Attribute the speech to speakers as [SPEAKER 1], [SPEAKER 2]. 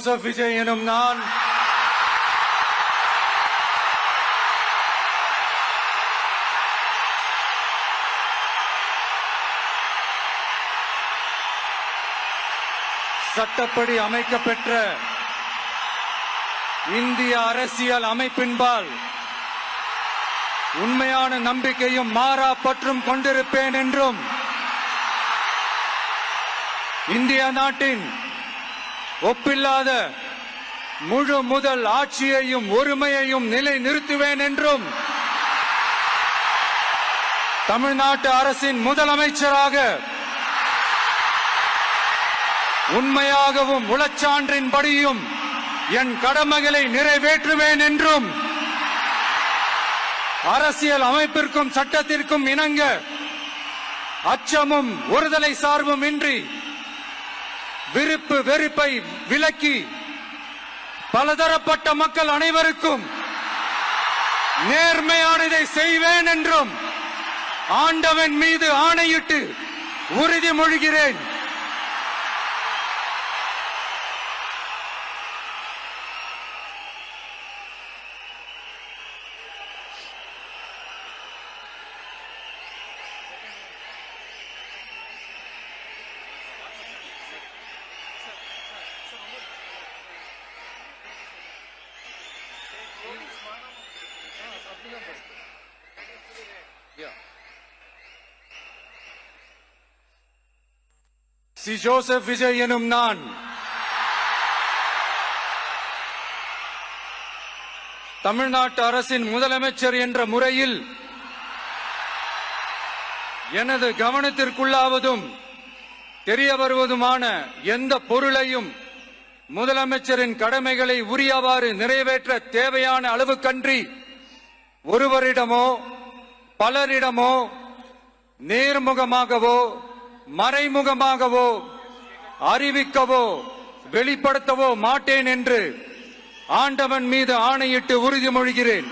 [SPEAKER 1] Joseph Vijay எனும் நான் சட்டப்படி அமைக்கப்பெற்ற இந்திய அரசியல் அமைப்பின்பால் உண்மையான நம்பிக்கையும் மாறா பற்றும் கொண்டிருப்பேன் என்றும் இந்திய நாட்டின் ஒப்பில்லாத முழு முதல் ஆட்சியையும் ஒருமையையும் நிலை நிறுத்துவேன் என்றும் தமிழ்நாட்டு அரசின் முதலமைச்சராக உண்மையாகவும் உளச்சான்றின்படியும் என் கடமைகளை நிறைவேற்றுவேன் என்றும் அரசியல் அமைப்பிற்கும் சட்டத்திற்கும் இணங்க அச்சமும் ஒருதலை சார்பும் இன்றி விருப்பு வெறுப்பை விலக்கி பலதரப்பட்ட மக்கள் அனைவருக்கும் நேர்மையானதை செய்வேன் என்றும் ஆண்டவன் மீது ஆணையிட்டு உறுதிமொழிகிறேன். சி ஜோசப் விஜய் எனும் நான் தமிழ்நாட்டு அரசின் முதலமைச்சர் என்ற முறையில் எனது கவனத்திற்குள்ளாவதும் தெரிய வருவதுமான எந்த பொருளையும் முதலமைச்சரின் கடமைகளை உரியவாறு நிறைவேற்ற தேவையான அளவுக்கன்றி ஒருவரிடமோ பலரிடமோ நேர்முகமாகவோ மறைமுகமாகவோ அறிவிக்கவோ வெளிப்படுத்தவோ மாட்டேன் என்று ஆண்டவன் மீது ஆணையிட்டு உறுதிமொழிகிறேன்.